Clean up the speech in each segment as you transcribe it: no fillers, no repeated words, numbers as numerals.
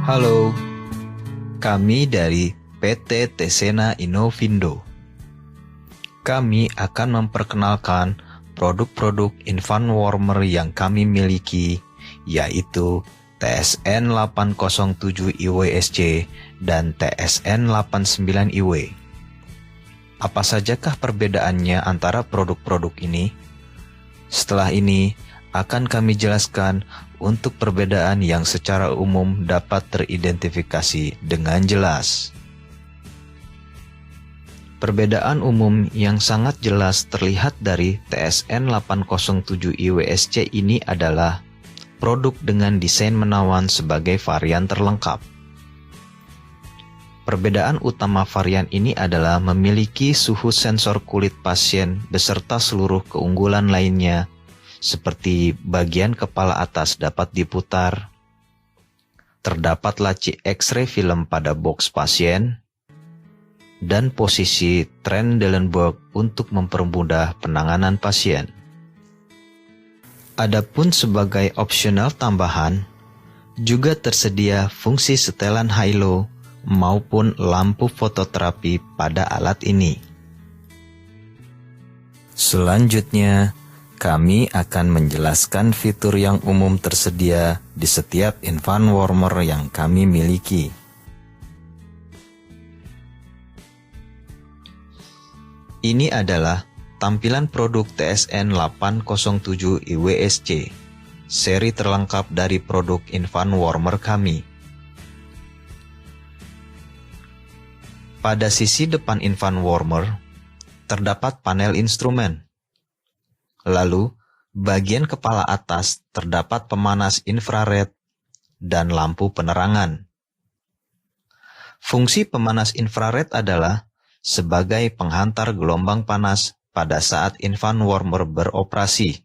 Halo, kami dari PT Tesena Innovindo. Kami akan memperkenalkan produk-produk infant warmer yang kami miliki, yaitu TSN 807 IWSC dan TSN 89 IW. Apa sajakah perbedaannya antara produk-produk ini? Setelah ini, akan kami jelaskan untuk perbedaan yang secara umum dapat teridentifikasi dengan jelas. Perbedaan umum yang sangat jelas terlihat dari TSN 807 IWSC ini adalah produk dengan desain menawan sebagai varian terlengkap. Perbedaan utama varian ini adalah memiliki suhu sensor kulit pasien beserta seluruh keunggulan lainnya, seperti bagian kepala atas dapat diputar, terdapat laci X-ray film pada box pasien, dan posisi Trendelenburg untuk mempermudah penanganan pasien. Adapun sebagai opsional tambahan, juga tersedia fungsi setelan halo maupun lampu fototerapi pada alat ini. Selanjutnya, kami akan menjelaskan fitur yang umum tersedia di setiap infant warmer yang kami miliki. Ini adalah tampilan produk TSN 807 IWSC, seri terlengkap dari produk infant warmer kami. Pada sisi depan infant warmer, terdapat panel instrumen. Lalu, bagian kepala atas terdapat pemanas infrared dan lampu penerangan. Fungsi pemanas infrared adalah sebagai penghantar gelombang panas pada saat infant warmer beroperasi.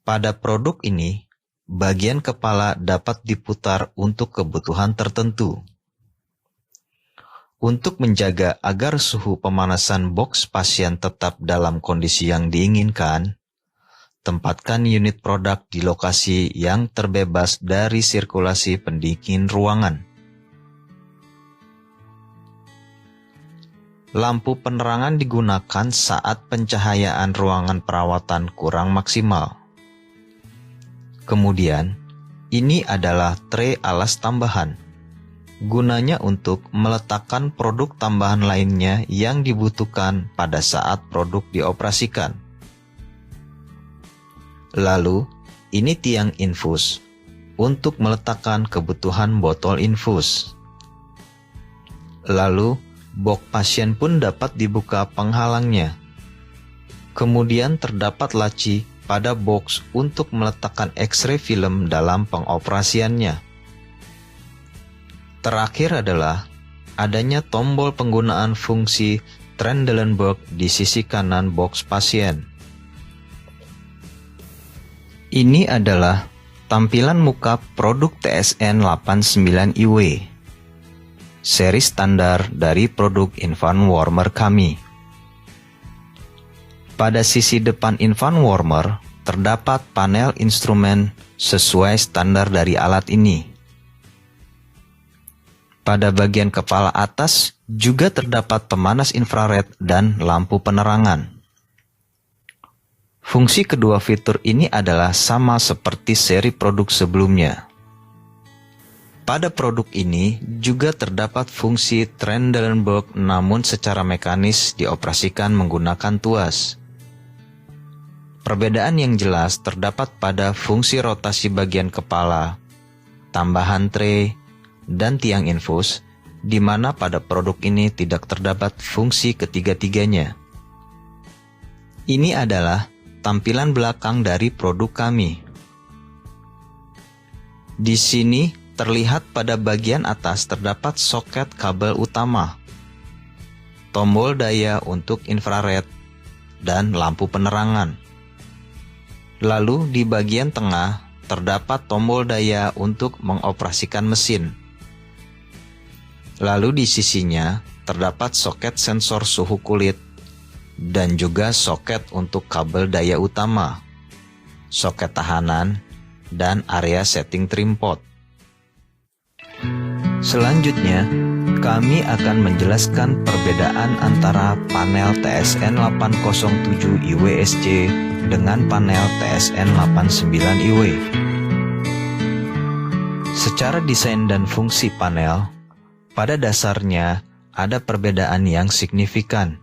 Pada produk ini, bagian kepala dapat diputar untuk kebutuhan tertentu. Untuk menjaga agar suhu pemanasan box pasien tetap dalam kondisi yang diinginkan, tempatkan unit produk di lokasi yang terbebas dari sirkulasi pendingin ruangan. Lampu penerangan digunakan saat pencahayaan ruangan perawatan kurang maksimal. Kemudian, ini adalah tray alas tambahan. Gunanya untuk meletakkan produk tambahan lainnya yang dibutuhkan pada saat produk dioperasikan. Lalu, ini tiang infus untuk meletakkan kebutuhan botol infus. Lalu, box pasien pun dapat dibuka penghalangnya. Kemudian terdapat laci pada box untuk meletakkan X-ray film dalam pengoperasiannya. Terakhir adalah adanya tombol penggunaan fungsi Trendelenburg di sisi kanan box pasien. Ini adalah tampilan muka produk TSN 89 IW, seri standar dari produk infant warmer kami. Pada sisi depan infant warmer, terdapat panel instrumen sesuai standar dari alat ini. Pada bagian kepala atas juga terdapat pemanas infrared dan lampu penerangan. Fungsi kedua fitur ini adalah sama seperti seri produk sebelumnya. Pada produk ini juga terdapat fungsi Trendelenburg namun secara mekanis dioperasikan menggunakan tuas. Perbedaan yang jelas terdapat pada fungsi rotasi bagian kepala, tambahan tray, dan tiang infus, di mana pada produk ini tidak terdapat fungsi ketiga-tiganya. Ini adalah tampilan belakang dari produk kami. Di sini terlihat pada bagian atas terdapat soket kabel utama, tombol daya untuk infrared, dan lampu penerangan. Lalu di bagian tengah terdapat tombol daya untuk mengoperasikan mesin. Lalu di sisinya terdapat soket sensor suhu kulit dan juga soket untuk kabel daya utama, soket tahanan, dan area setting trim pot. Selanjutnya, kami akan menjelaskan perbedaan antara panel TSN 807 IWSC dengan panel TSN 89 IW. Secara desain dan fungsi panel, pada dasarnya ada perbedaan yang signifikan.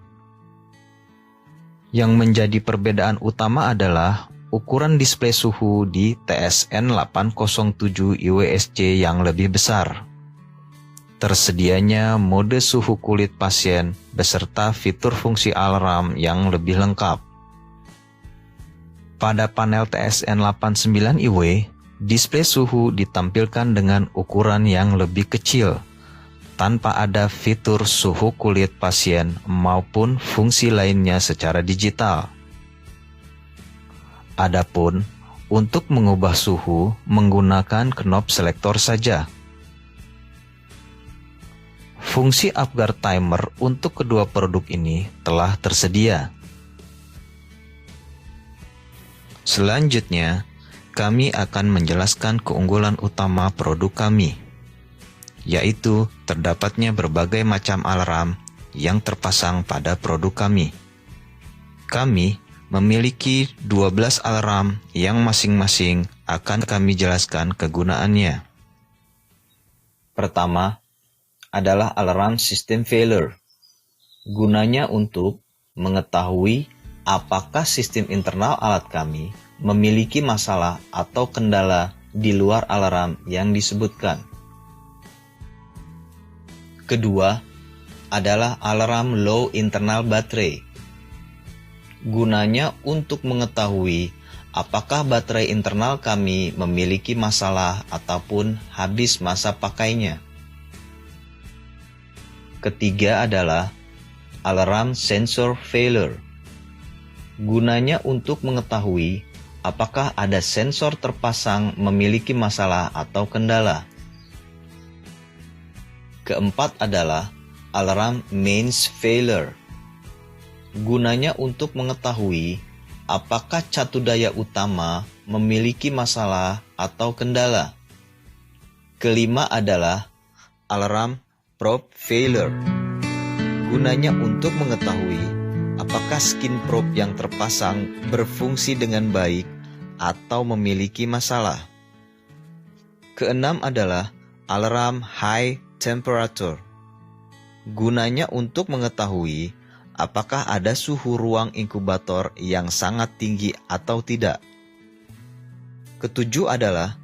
Yang menjadi perbedaan utama adalah ukuran display suhu di TSN 807 IWSC yang lebih besar. Tersedianya mode suhu kulit pasien beserta fitur fungsi alarm yang lebih lengkap. Pada panel TSN 89 IW, display suhu ditampilkan dengan ukuran yang lebih kecil, tanpa ada fitur suhu kulit pasien maupun fungsi lainnya secara digital. Adapun, untuk mengubah suhu menggunakan knob selektor saja. Fungsi UpGuard Timer untuk kedua produk ini telah tersedia. Selanjutnya, kami akan menjelaskan keunggulan utama produk kami, yaitu terdapatnya berbagai macam alarm yang terpasang pada produk kami. Kami memiliki 12 alarm yang masing-masing akan kami jelaskan kegunaannya. Pertama, adalah alarm system failure. Gunanya untuk mengetahui apakah sistem internal alat kami memiliki masalah atau kendala di luar alarm yang disebutkan. Kedua, adalah alarm low internal battery. Gunanya untuk mengetahui apakah baterai internal kami memiliki masalah ataupun habis masa pakainya. Ketiga adalah alarm sensor failure. Gunanya untuk mengetahui apakah ada sensor terpasang memiliki masalah atau kendala. Keempat adalah alarm mains failure. Gunanya untuk mengetahui apakah catu daya utama memiliki masalah atau kendala. Kelima adalah alarm probe failure. Gunanya untuk mengetahui apakah skin probe yang terpasang berfungsi dengan baik atau memiliki masalah. Keenam adalah alarm high temperature. Gunanya untuk mengetahui apakah ada suhu ruang inkubator yang sangat tinggi atau tidak. Ketujuh adalah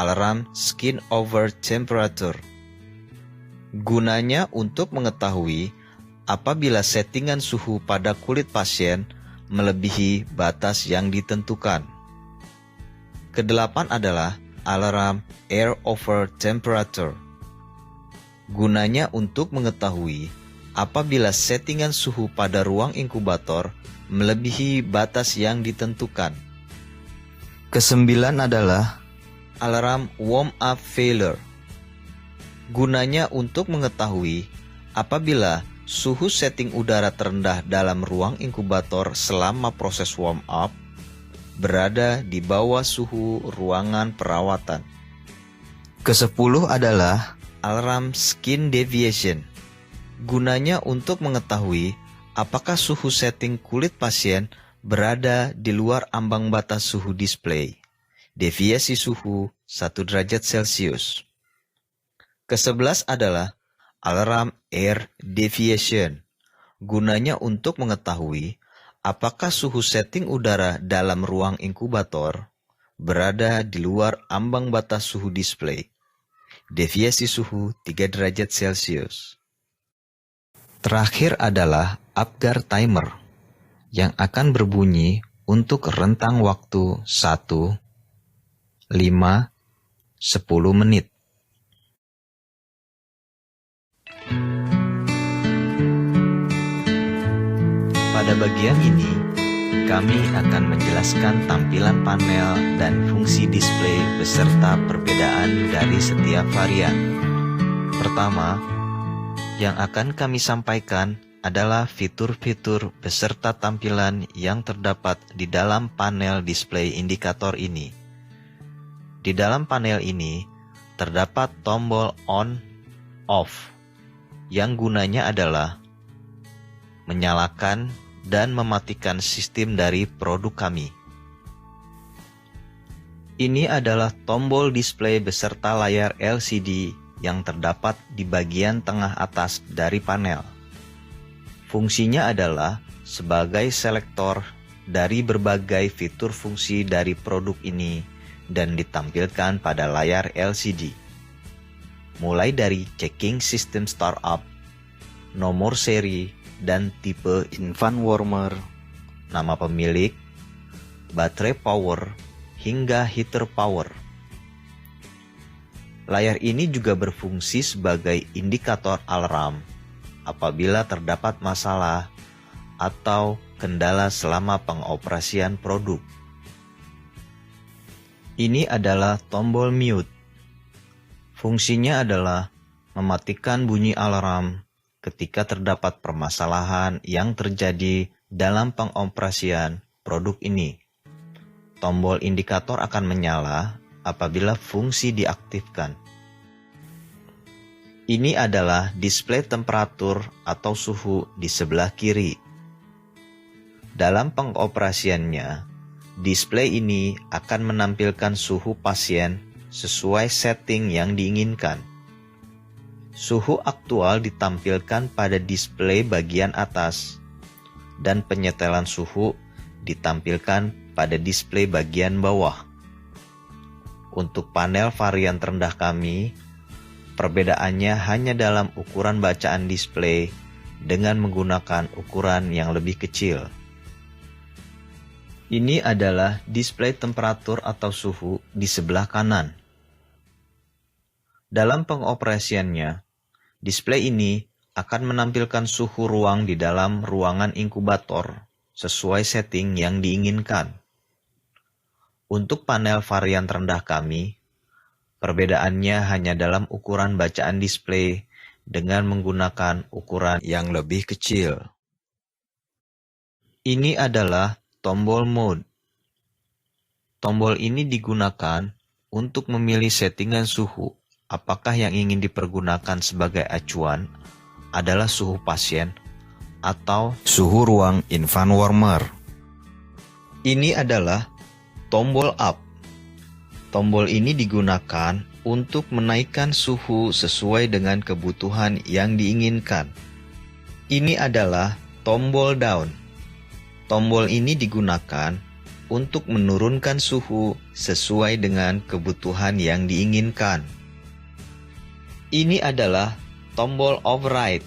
alarm skin over temperature. Gunanya untuk mengetahui apabila settingan suhu pada kulit pasien melebihi batas yang ditentukan. Kedelapan adalah alarm air over temperature. Gunanya untuk mengetahui apabila settingan suhu pada ruang inkubator melebihi batas yang ditentukan. Kesembilan adalah alarm warm up failure. Gunanya untuk mengetahui apabila suhu setting udara terendah dalam ruang inkubator selama proses warm up berada di bawah suhu ruangan perawatan. Kesepuluh adalah alarm skin deviation. Gunanya untuk mengetahui apakah suhu setting kulit pasien berada di luar ambang batas suhu display. Deviasi suhu 1 derajat Celcius. Ke-11 adalah alarm air deviation. Gunanya untuk mengetahui apakah suhu setting udara dalam ruang inkubator berada di luar ambang batas suhu display. Deviasi suhu 3 derajat Celcius. Terakhir adalah UpGuard Timer yang akan berbunyi untuk rentang waktu 1, 5, 10 menit. Pada bagian ini, kami akan menjelaskan tampilan panel dan fungsi display beserta perbedaan dari setiap varian. Pertama, yang akan kami sampaikan adalah fitur-fitur beserta tampilan yang terdapat di dalam panel display indikator ini. Di dalam panel ini, terdapat tombol on off, yang gunanya adalah menyalakan dan mematikan sistem dari produk kami. Ini adalah tombol display beserta layar LCD yang terdapat di bagian tengah atas dari panel. Fungsinya adalah sebagai selektor dari berbagai fitur fungsi dari produk ini dan ditampilkan pada layar LCD. Mulai dari checking sistem startup, nomor seri, dan tipe infant warmer, nama pemilik, baterai power, hingga heater power. Layar ini juga berfungsi sebagai indikator alarm apabila terdapat masalah atau kendala selama pengoperasian produk. Ini adalah tombol mute. Fungsinya adalah mematikan bunyi alarm ketika terdapat permasalahan yang terjadi dalam pengoperasian produk ini. Tombol indikator akan menyala apabila fungsi diaktifkan. Ini adalah display temperatur atau suhu di sebelah kiri. Dalam pengoperasiannya, display ini akan menampilkan suhu pasien sesuai setting yang diinginkan. Suhu aktual ditampilkan pada display bagian atas, dan penyetelan suhu ditampilkan pada display bagian bawah. Untuk panel varian terendah kami, perbedaannya hanya dalam ukuran bacaan display dengan menggunakan ukuran yang lebih kecil. Ini adalah display temperatur atau suhu di sebelah kanan. Dalam pengoperasiannya, display ini akan menampilkan suhu ruang di dalam ruangan inkubator sesuai setting yang diinginkan. Untuk panel varian terendah kami, perbedaannya hanya dalam ukuran bacaan display dengan menggunakan ukuran yang lebih kecil. Ini adalah tombol mode. Tombol ini digunakan untuk memilih settingan suhu, apakah yang ingin dipergunakan sebagai acuan adalah suhu pasien atau suhu ruang infant warmer. Ini adalah tombol up. Tombol ini digunakan untuk menaikkan suhu sesuai dengan kebutuhan yang diinginkan. Ini adalah tombol down. Tombol ini digunakan untuk menurunkan suhu sesuai dengan kebutuhan yang diinginkan. Ini adalah tombol override.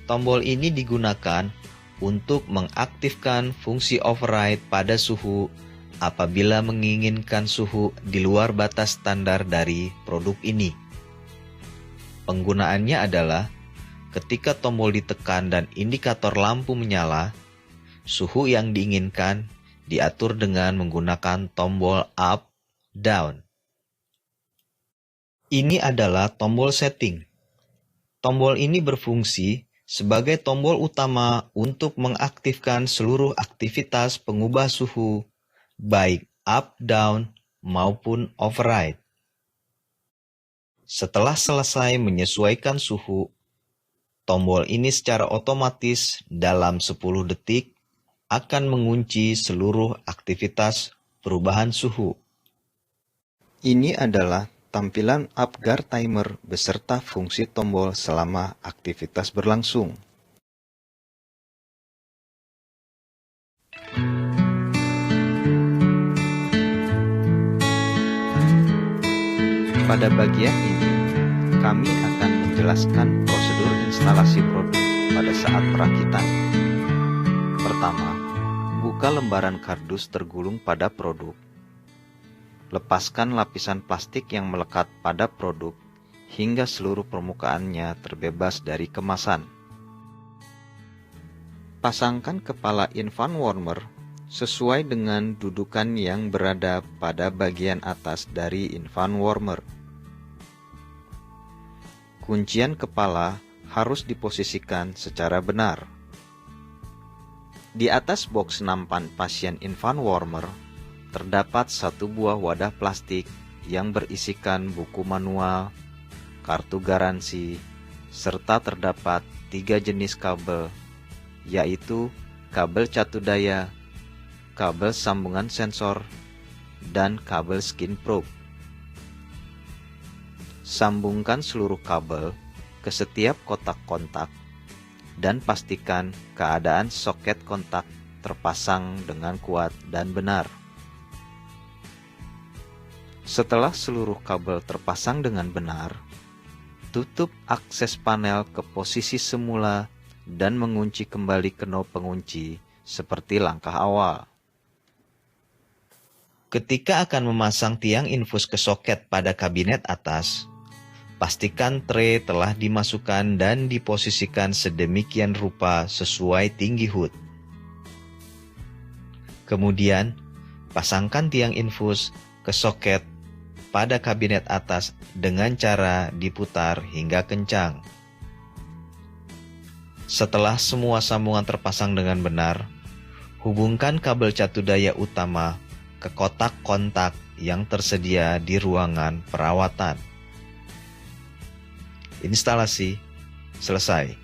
Tombol ini digunakan untuk mengaktifkan fungsi override pada suhu apabila menginginkan suhu di luar batas standar dari produk ini. Penggunaannya adalah ketika tombol ditekan dan indikator lampu menyala, suhu yang diinginkan diatur dengan menggunakan tombol up, down. Ini adalah tombol setting. Tombol ini berfungsi sebagai tombol utama untuk mengaktifkan seluruh aktivitas pengubah suhu, baik up, down, maupun override. Setelah selesai menyesuaikan suhu, tombol ini secara otomatis dalam 10 detik akan mengunci seluruh aktivitas perubahan suhu. Ini adalah tampilan UpGuard timer beserta fungsi tombol selama aktivitas berlangsung. Pada bagian ini, kami akan menjelaskan prosedur instalasi produk pada saat perakitan. Pertama, buka lembaran kardus tergulung pada produk. Lepaskan lapisan plastik yang melekat pada produk hingga seluruh permukaannya terbebas dari kemasan. Pasangkan kepala infant warmer sesuai dengan dudukan yang berada pada bagian atas dari infant warmer. Kuncian kepala harus diposisikan secara benar. Di atas box nampan pasien infant warmer, terdapat satu buah wadah plastik yang berisikan buku manual, kartu garansi, serta terdapat 3 jenis kabel, yaitu kabel catu daya, kabel sambungan sensor, dan kabel skin probe. Sambungkan seluruh kabel ke setiap kotak kontak dan pastikan keadaan soket kontak terpasang dengan kuat dan benar. Setelah seluruh kabel terpasang dengan benar, tutup akses panel ke posisi semula dan mengunci kembali knob pengunci seperti langkah awal. Ketika akan memasang tiang infus ke soket pada kabinet atas, pastikan tray telah dimasukkan dan diposisikan sedemikian rupa sesuai tinggi hood. Kemudian, pasangkan tiang infus ke soket pada kabinet atas dengan cara diputar hingga kencang. Setelah semua sambungan terpasang dengan benar, hubungkan kabel catu daya utama ke kotak kontak yang tersedia di ruangan perawatan. Instalasi selesai.